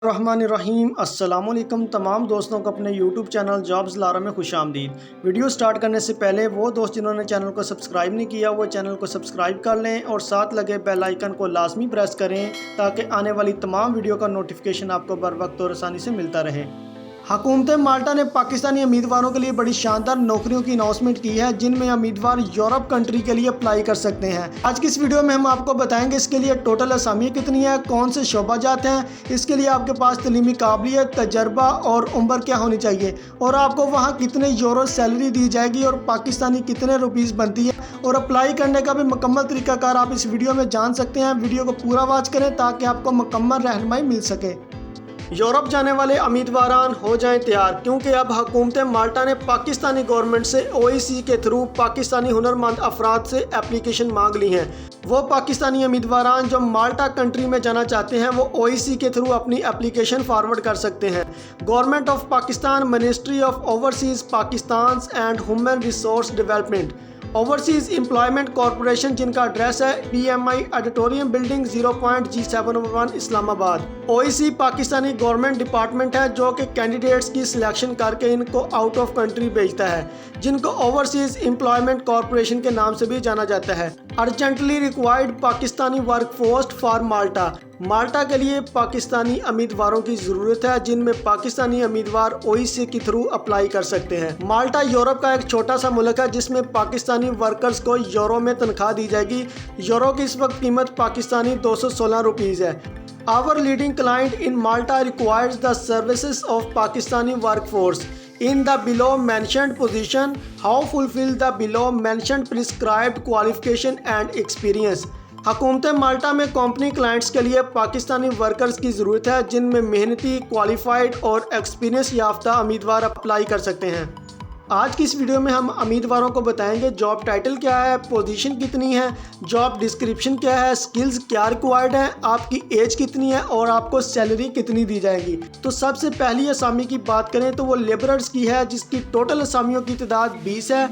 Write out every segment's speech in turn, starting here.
रहमानिर्रहीम अस्सलामुअलैकुम तमाम दोस्तों को अपने YouTube चैनल जॉब्स लारा में खुशामदीद। वीडियो स्टार्ट करने से पहले वो दोस्त जिन्होंने चैनल को सब्सक्राइब नहीं किया वो चैनल को सब्सक्राइब कर लें और साथ लगे बेल आइकन को लाजमी प्रेस करें ताकि आने वाली तमाम वीडियो का नोटिफिकेशन आपको बर वक्त और आसानी से मिलता रहे। हुकूमत माल्टा ने पाकिस्तानी उम्मीदवारों के लिए बड़ी शानदार नौकरियों की अनाउंसमेंट की है जिनमें उम्मीदवार यूरोप कंट्री के लिए अप्लाई कर सकते हैं। आज की इस वीडियो में हम आपको बताएंगे इसके लिए टोटल असामी कितनी है, कौन से शोबा जाते हैं, इसके लिए आपके पास तलीमी काबिलियत, तजर्बा और उम्र क्या होनी चाहिए और आपको वहाँ कितने यूरो सैलरी दी जाएगी और पाकिस्तानी कितने रुपीज़ बनती है और अप्लाई करने का भी मुकम्मल तरीकाकार आप इस वीडियो में जान सकते हैं। वीडियो को पूरा वॉच करें ताकि आपको मुकम्मल रहनुमाई मिल सके। यूरोप जाने वाले उम्मीदवारान हो जाएं तैयार क्योंकि अब हुकूमत माल्टा ने पाकिस्तानी गवर्नमेंट से OIC के थ्रू पाकिस्तानी हुनरमंद अफराद से एप्लीकेशन मांग ली हैं। वो पाकिस्तानी उम्मीदवारान जो माल्टा कंट्री में जाना चाहते हैं वो OIC के थ्रू अपनी एप्लीकेशन फॉरवर्ड कर सकते हैं। Government of Pakistan, ministry of overseas Pakistan and human resource development, overseas employment corporation जिनका एड्रेस है PMI auditorium building 0.G7 Islamabad. OIC Pakistani government department है जो कि कैंडिडेट्स की सिलेक्शन करके इनको आउट ऑफ कंट्री भेजता है जिनको ओवरसीज़ एम्प्लॉयमेंट कॉरपोरेशन के नाम से भी जाना जाता है। Urgently required Pakistani workforce for Malta, Malta के लिए पाकिस्तानी उम्मीदवारों की ज़रूरत है जिनमें पाकिस्तानी उम्मीदवार OIC के थ्रू अप्लाई कर सकते हैं। माल्टा यूरोप का एक छोटा सा मुल्क है जिसमें पाकिस्तानी वर्कर्स को यूरो में तनख्वाह दी जाएगी। यूरो की इस वक्त कीमत पाकिस्तानी 216 रुपीज़ है। Our leading client in Malta requires the services of Pakistani workforce in the below mentioned position. How fulfill the below mentioned prescribed qualification and experience? हुकूमत माल्टा में कंपनी क्लाइंट्स के लिए पाकिस्तानी वर्कर्स की ज़रूरत है जिनमें मेहनती, क्वालिफाइड और एक्सपीरियंस याफ्ता उम्मीदवार अप्लाई कर सकते हैं। आज की इस वीडियो में हम उम्मीदवारों को बताएंगे जॉब टाइटल क्या है, पोजीशन कितनी है, जॉब डिस्क्रिप्शन क्या है, स्किल्स क्या रिक्वायर्ड है, आपकी एज कितनी है और आपको सैलरी कितनी दी जाएगी। तो सबसे पहली असामी की बात करें तो वो लेबरर्स की है जिसकी टोटल असामियों की तादाद 20 है।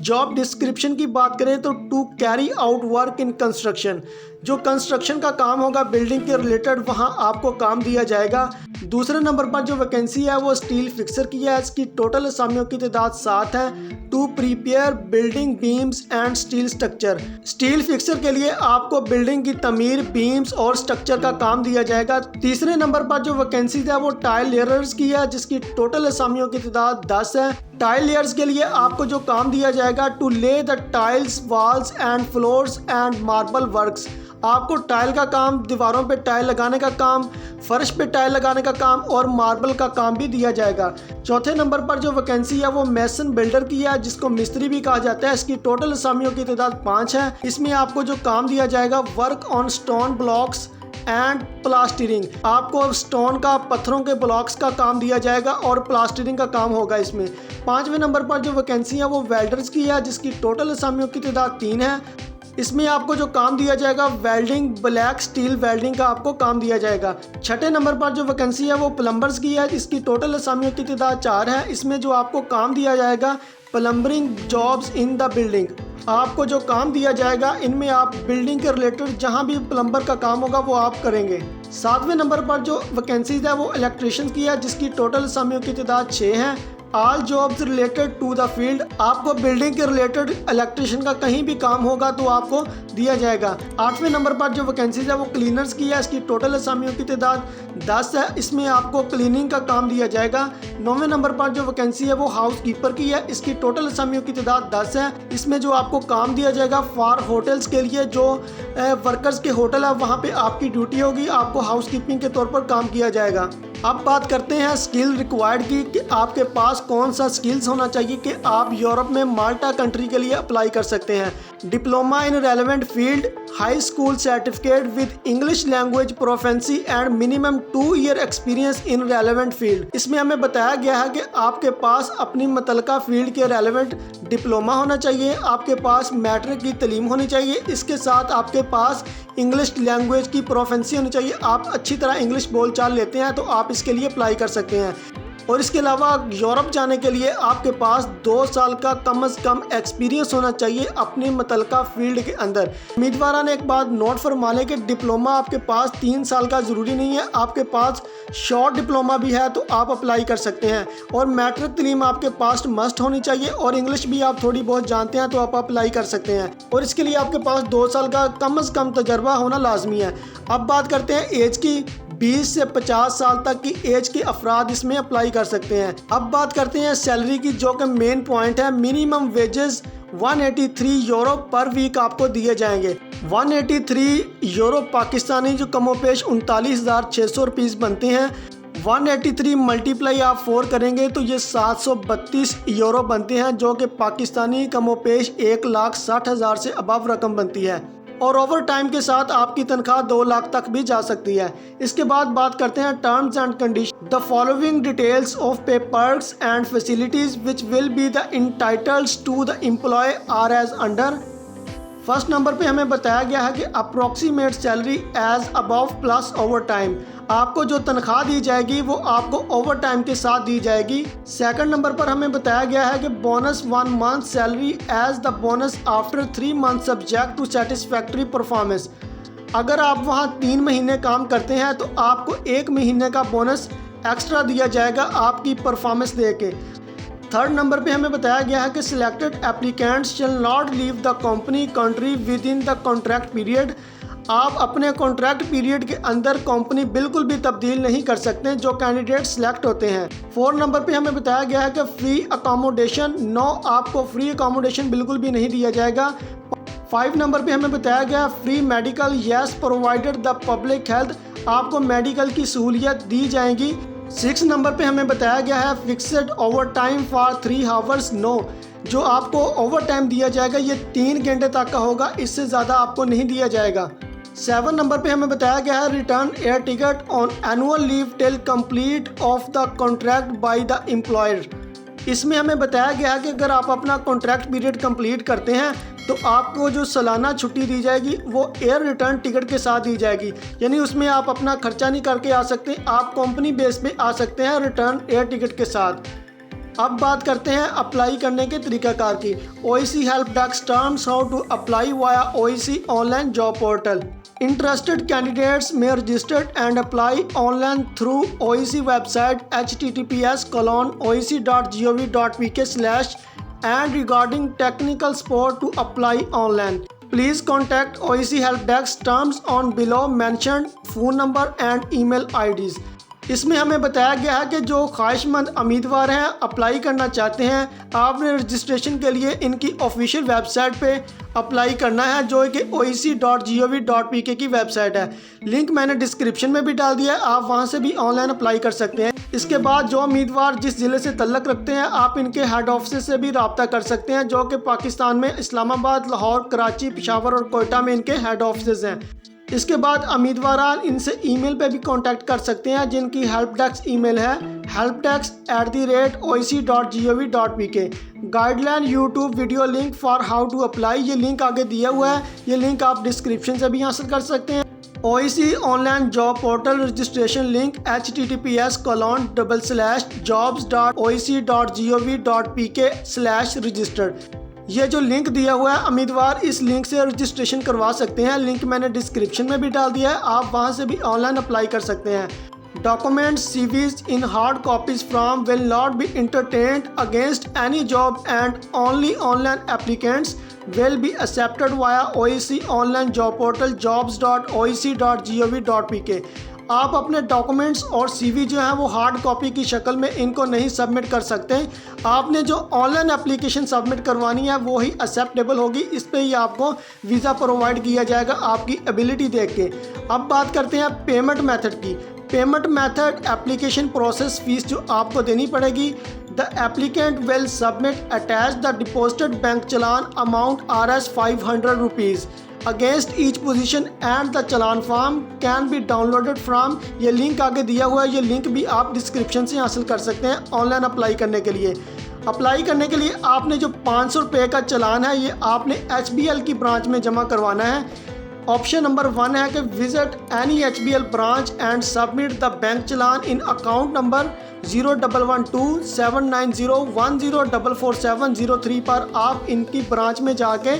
जॉब डिस्क्रिप्शन की बात करें तो to carry out work in construction, जो कंस्ट्रक्शन का काम होगा बिल्डिंग के रिलेटेड वहां आपको काम दिया जाएगा। दूसरे नंबर पर जो वैकेंसी है वो स्टील फिक्सर की है, इसकी टोटल असामियों की तादाद 7 है। To prepare building beams and steel structure, steel fixer के लिए आपको बिल्डिंग की तमीर, बीम्स और स्ट्रक्चर का काम दिया जाएगा। तीसरे नंबर पर जो वैकेंसी है वो टाइल लेयर्स की है जिसकी टोटल असामियों की तादाद 10 है। टाइल लेयर्स के लिए आपको जो काम दिया जाएगा टू ले the tiles, walls and floors and marble works, आपको टाइल का काम, दीवारों पे टाइल लगाने का काम, फर्श पे टाइल लगाने का काम और मार्बल का काम भी दिया जाएगा। चौथे नंबर पर जो वैकेंसी है वो मेसन बिल्डर की है जिसको मिस्त्री भी कहा जाता है, इसकी टोटल असामियों की तादाद 5 है। इसमें आपको जो काम दिया जाएगा work on stone blocks and plastering, आपको स्टोन का, पत्थरों के ब्लॉक्स का काम दिया जाएगा और प्लास्टरिंग का काम होगा इसमें। 5वें नंबर पर जो वैकेंसी है वो वेल्डर्स की है जिसकी टोटल असामियों की तादाद 3 है। इसमें आपको जो काम दिया जाएगा वेल्डिंग, ब्लैक स्टील वेल्डिंग का आपको काम दिया जाएगा। छठे नंबर पर जो वैकेंसी है वो प्लम्बर्स की है, इसकी टोटल असामियों की तादाद 4 है। इसमें जो आपको काम दिया जाएगा plumbing jobs in the building, आपको जो काम दिया जाएगा इनमें आप बिल्डिंग के रिलेटेड जहां भी प्लम्बर का काम होगा वो आप करेंगे। 7वें नंबर पर जो वैकेंसीज है वो इलेक्ट्रिशियन की है जिसकी टोटल असामियों की तादाद 6 है। All jobs related to the field, आपको बिल्डिंग के रिलेटेड इलेक्ट्रिशियन का कहीं भी काम होगा तो आपको दिया जाएगा। 8वें नंबर पर जो वैकेंसीज है वो क्लीनर्स की है, इसकी टोटल असामियों की तादाद 10 है, इसमें आपको क्लीनिंग का काम दिया जाएगा। 9वें नंबर पर जो वैकेंसी है वो हाउस कीपर की है, इसकी टोटल असामियों की तादाद 10 है, इसमें जो आपको काम दिया जाएगा फॉर होटल्स के लिए, जो वर्कर्स के होटल है वहाँ पे आपकी ड्यूटी होगी, आपको हाउस कीपिंग के तौर पर काम किया जाएगा। अब बात करते हैं स्किल रिक्वायर्ड की कि आपके पास कौन सा स्किल्स होना चाहिए कि आप यूरोप में माल्टा कंट्री के लिए अप्लाई कर सकते हैं। Diploma in relevant field, high school certificate with English language proficiency and minimum 2 year experience in relevant field. इसमें हमें बताया गया है कि आपके पास अपनी मुतलका फील्ड के रेलेवेंट डिप्लोमा होना चाहिए, आपके पास मैट्रिक की तलीम होनी चाहिए, इसके साथ आपके पास इंग्लिश लैंग्वेज की प्रोफेंसी होनी चाहिए, आप अच्छी तरह इंग्लिश बोलचाल लेते हैं तो आप इसके लिए अप्लाई कर सकते हैं। और इसके अलावा यूरोप जाने के लिए आपके पास 2 साल का कम से कम एक्सपीरियंस होना चाहिए अपनी मुतलका फील्ड के अंदर। उम्मीदवार ने एक बात नोट फरमा लें कि डिप्लोमा आपके पास 3 साल का ज़रूरी नहीं है, आपके पास शॉर्ट डिप्लोमा भी है तो आप अप्लाई कर सकते हैं। और मैट्रिक तलीम आपके पास मस्ट होनी चाहिए और इंग्लिश भी आप थोड़ी बहुत जानते हैं तो आप अप्लाई कर सकते हैं। और इसके लिए आपके पास 2 साल का कम से कम तजर्बा होना लाजमी है। अब बात करते हैं एज की। 20 से 50 साल तक की एज के अफराद इसमें अप्लाई कर सकते हैं। अब बात करते हैं सैलरी की, जो कि मेन पॉइंट है। Minimum wages 183 euro per week आपको दिए जाएंगे। 183 यूरो पाकिस्तानी जो कमोपेश 39,600 रुपीज़ बनते हैं। 183 मल्टीप्लाई आप 4 करेंगे तो ये 732 यूरो बनते हैं, जो कि पाकिस्तानी कमोपेश 1,60,000 से अबव रकम बनती है। और ओवर टाइम के साथ आपकी तनख्वाह 2 लाख तक भी जा सकती है। इसके बाद बात करते हैं terms and condition. The following details of pay perks and facilities which will be the entitles to the employ are as under. First number pay हमें बताया गया है कि approximate salary as above plus overtime. आपको जो तनख्वाह दी जाएगी वो आपको ओवर टाइम के साथ दी जाएगी। सेकंड नंबर पर हमें बताया गया है कि bonus 1 month salary as the bonus after 3 month subject to satisfactory performance. अगर आप वहां 3 महीने काम करते हैं तो आपको 1 महीने का बोनस एक्स्ट्रा दिया जाएगा आपकी परफॉर्मेंस दे के। थर्ड नंबर पे हमें बताया गया है कि selected applicants shall not leave the company country with in the contract period. आप अपने कॉन्ट्रैक्ट पीरियड के अंदर कंपनी बिल्कुल भी तब्दील नहीं कर सकते जो कैंडिडेट सिलेक्ट होते हैं। 4 नंबर पे हमें बताया गया है कि फ्री अकोमोडेशन, नो, आपको फ्री अकोमोडेशन बिल्कुल भी नहीं दिया जाएगा। 5 नंबर पे हमें बताया गया free medical, yes provided the public health, आपको मेडिकल की सहूलियत दी जाएगी। 6 नंबर पे हमें बताया गया है fixed overtime for 3 hours, no, जो आपको ओवर टाइम दिया जाएगा ये 3 घंटे तक का होगा, इससे ज़्यादा आपको नहीं दिया जाएगा। 7 नंबर पे हमें बताया गया है return air ticket on annual leave till complete of the contract by the employer. इसमें हमें बताया गया है कि अगर आप अपना कॉन्ट्रैक्ट पीरियड कंप्लीट करते हैं तो आपको जो सालाना छुट्टी दी जाएगी वो एयर रिटर्न टिकट के साथ दी जाएगी, यानी उसमें आप अपना खर्चा नहीं करके आ सकते, आप कंपनी बेस पे आ सकते हैं रिटर्न एयर टिकट के साथ। अब बात करते हैं अप्लाई करने के तरीकाकार की। OEC help desk terms how to apply via OEC online job portal. Interested candidates may register and apply online through OEC website https://oec.gov.pk/ and regarding technical support to apply online. Please contact OEC help desk terms on below mentioned phone number and email IDs. इसमें हमें बताया गया है कि जो ख्वाहिशमंद उम्मीदवार हैं apply करना चाहते हैं, आपने रजिस्ट्रेशन के लिए इनकी ऑफिशियल वेबसाइट पे अप्लाई करना है, जो कि oec.gov.pk की वेबसाइट है। लिंक मैंने डिस्क्रिप्शन में भी डाल दिया है, आप वहां से भी ऑनलाइन अप्लाई कर सकते हैं। इसके बाद जो उम्मीदवार जिस ज़िले से तल्लक रखते हैं आप इनके हेड ऑफिस से भी रब्ता कर सकते हैं, जो कि पाकिस्तान में इस्लामाबाद, लाहौर, कराची, पेशावर और कोयटा में इनके हेड ऑफिस हैं। इसके बाद उम्मीदवार इनसे ईमेल पे भी कांटेक्ट कर सकते हैं, जिनकी हेल्प डेस्क ईमेल है helpdesk@oec.gov.pk। Guideline YouTube video link for how to apply, ये लिंक आगे दिया हुआ है, ये लिंक आप डिस्क्रिप्शन से भी हासिल कर सकते हैं। OEC online job portal registration link https://jobs.oec.gov.pk/register। ये जो लिंक दिया हुआ है उम्मीदवार इस लिंक से रजिस्ट्रेशन करवा सकते हैं। लिंक मैंने डिस्क्रिप्शन में भी डाल दिया है, आप वहां से भी ऑनलाइन अप्लाई कर सकते हैं। Documents CVs in hard copies from will not be entertained against any job and only online applicants will be accepted via OEC online job portal jobs.oec.gov.pk। आप अपने डॉक्यूमेंट्स और सीवी जो है वो हार्ड कॉपी की शक्ल में इनको नहीं सबमिट कर सकते। आपने जो ऑनलाइन एप्लीकेशन सबमिट करवानी है वो ही एक्सेप्टेबल होगी, इस पे ही आपको वीज़ा प्रोवाइड किया जाएगा आपकी एबिलिटी देख के। अब बात करते हैं पेमेंट मेथड की। Payment method application process fees जो आपको देनी पड़ेगी। The applicant will submit attach the deposited bank challan amount Rs500 rupees against each position and the challan form can be downloaded from, ये लिंक आगे दिया हुआ है, ये लिंक भी आप डिस्क्रिप्शन से हासिल कर सकते हैं ऑनलाइन अप्लाई करने के लिए। अप्लाई करने के लिए आपने जो 500 रुपये का चालान है ये आपने HBL की ब्रांच में जमा करवाना है। ऑप्शन नंबर 1 है कि visit any HBL branch and submit the bank challan in account number 01127901044703 पर आप इनकी ब्रांच में जाके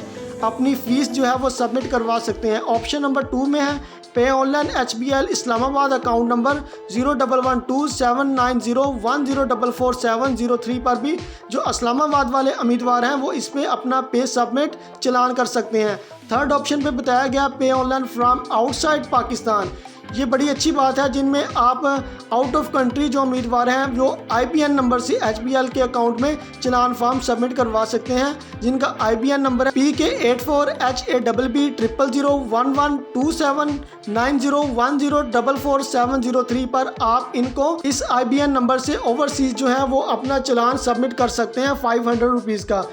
अपनी फ़ीस जो है वो सबमिट करवा सकते हैं। ऑप्शन नंबर 2 में है पे online HBL Islamabad account number 01127901044703 पर भी जो इस्लामाबाद वाले उम्मीदवार हैं वो इस पर अपना पे सबमिट चलान कर सकते हैं। थर्ड ऑप्शन पे बताया गया पे ऑनलाइन फ्रॉम आउटसाइड पाकिस्तान। ये बड़ी अच्छी बात है, जिनमें आप आउट ऑफ कंट्री जो उम्मीदवार हैं वो IBN नंबर से HBL के अकाउंट में चलान फॉर्म सबमिट करवा सकते हैं, जिनका IBN नंबर है PK84HABB0011279010444703 पर आप इनको इस IBN नंबर से ओवरसीज जो है वो अपना चलान सबमिट कर सकते हैं 500 रुपीज़ का।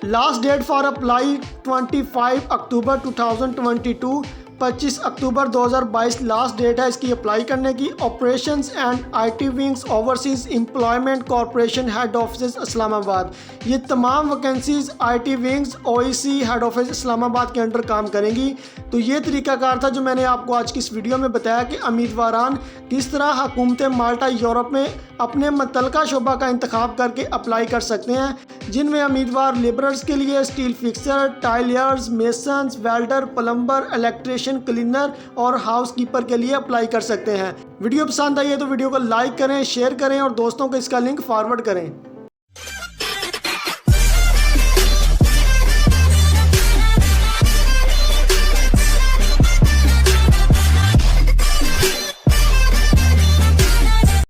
Last date for apply 25 October 2022, 25 October 2022 last date है इसकी अप्लाई करने की। Operations and IT wings overseas employment corporation head office Islamabad. ये तमाम vacancies IT wings OEC head office Islamabad के अंडर काम करेंगी। तो ये तरीकाकार था जो मैंने आपको आज की इस वीडियो में बताया कि उम्मीदवारान किस तरह हुकूमत माल्टा यूरोप में अपने मुतल्लिका शोबा का इंतखाब करके अप्लाई कर सकते हैं, जिनमें उम्मीदवार लेबरर्स के लिए steel fixer, tilers, masons, welder, plumber, electrician, cleaner और हाउसकीपर के लिए अप्लाई कर सकते हैं। वीडियो पसंद आई है तो वीडियो को लाइक करें, शेयर करें और दोस्तों को इसका लिंक फॉरवर्ड करें।